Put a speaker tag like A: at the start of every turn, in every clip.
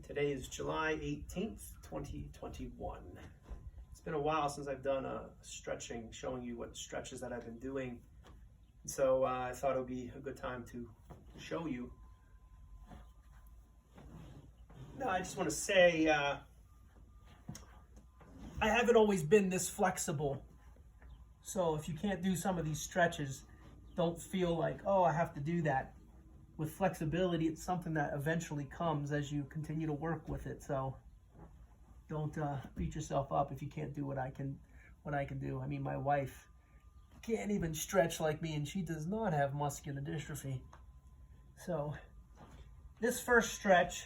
A: Today is July 18th, 2021. It's been a while since I've done a stretching, showing you what stretches that I've been doing. So I thought it would be a good time to show you. Now I just want to say, I haven't always been this flexible. So if you can't do some of these stretches, don't feel like, oh, I have to do that. With flexibility, it's something that eventually comes as you continue to work with it. So don't beat yourself up if you can't do what I can do. I mean, my wife can't even stretch like me, and she does not have muscular dystrophy. So this first stretch,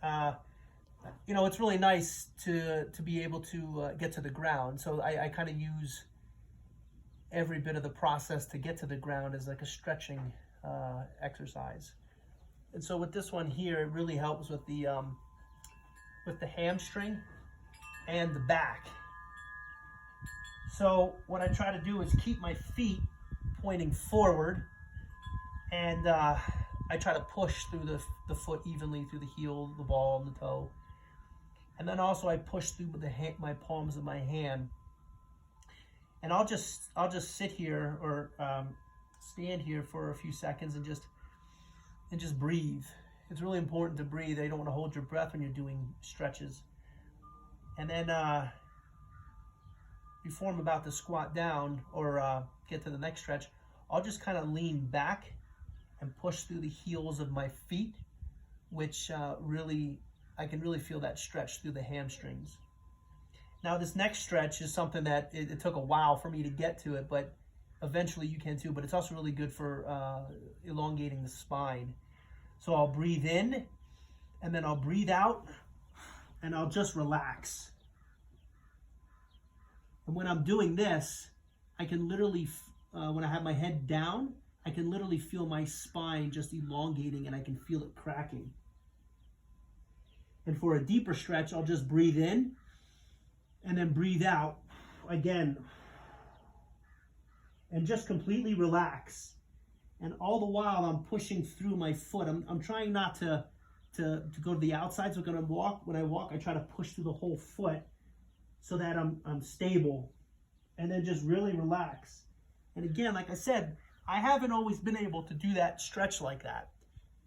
A: it's really nice to be able to get to the ground. So I kind of use every bit of the process to get to the ground as like a stretching exercise. And so with this one here, it really helps with the hamstring and the back. So what I try to do is keep my feet pointing forward, and I try to push through the foot evenly through the heel, the ball, and the toe. And then also I push through my palms of my hand. And I'll just sit here or stand here for a few seconds and just breathe. It's really important to breathe. You don't want to hold your breath when you're doing stretches. And then before I'm about to squat down or get to the next stretch, I'll just kind of lean back and push through the heels of my feet, which I can really feel that stretch through the hamstrings. Now this next stretch is something that it took a while for me to get to it, but eventually you can too, but it's also really good for elongating the spine. So I'll breathe in, and then I'll breathe out, and I'll just relax. And when I'm doing this, I can literally, when I have my head down, I can literally feel my spine just elongating, and I can feel it cracking. And for a deeper stretch, I'll just breathe in, and then breathe out again. And just completely relax. And all the while I'm pushing through my foot. I'm trying not to go to the outside. So when I walk, I try to push through the whole foot so that I'm stable. And then just really relax. And again, like I said, I haven't always been able to do that stretch like that.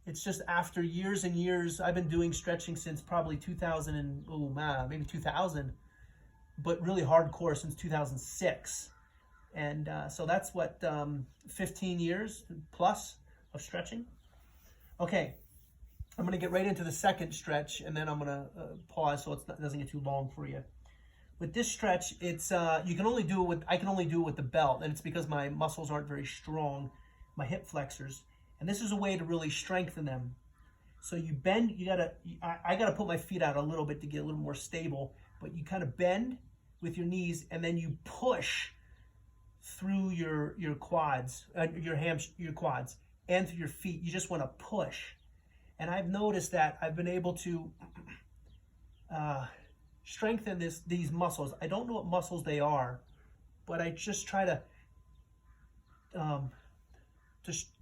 A: It's just after years and years, I've been doing stretching since probably 2000, maybe 2000, but really hardcore since 2006. And so that's what, 15 years plus of stretching. Okay, I'm going to get right into the second stretch, and then I'm going to pause so it doesn't get too long for you. With this stretch, it's I can only do it with the belt, and it's because my muscles aren't very strong, my hip flexors, and this is a way to really strengthen them. So you bend, I gotta put my feet out a little bit to get a little more stable, but you kind of bend with your knees, and then you push through your quads, your quads, and through your feet. You just want to push. And I've noticed that I've been able to strengthen these muscles. I don't know what muscles they are, but I just try to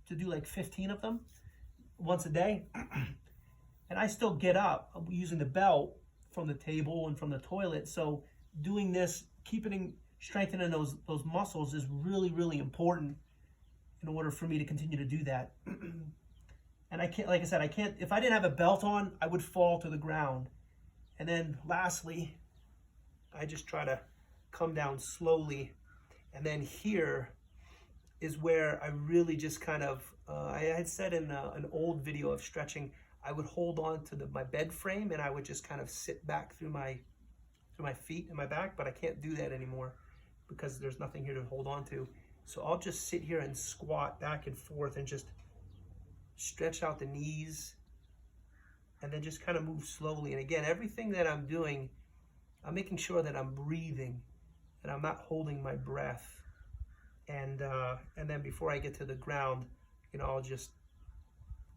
A: do like 15 of them once a day. And I still get up using the belt from the table and from the toilet. So doing this, strengthening those muscles is really, really important in order for me to continue to do that. And I can't, like I said, if I didn't have a belt on, I would fall to the ground. And then lastly, I just try to come down slowly. And then here is where I really just kind of, I had said in an old video of stretching, I would hold on to my bed frame, and I would just kind of sit back through my feet and my back, but I can't do that anymore because there's nothing here to hold on to. So I'll just sit here and squat back and forth and just stretch out the knees, and then just kind of move slowly. And again, everything that I'm doing, I'm making sure that I'm breathing, that I'm not holding my breath. And then before I get to the ground, I'll just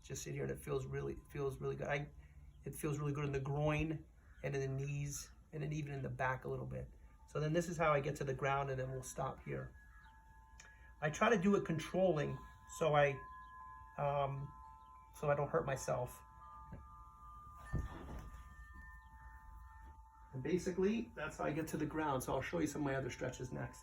A: sit here, and it feels really good. It feels really good in the groin and in the knees, and then even in the back a little bit. So then this is how I get to the ground, and then we'll stop here. I try to do it controlling so I don't hurt myself. And basically, that's how I get to the ground. So I'll show you some of my other stretches next.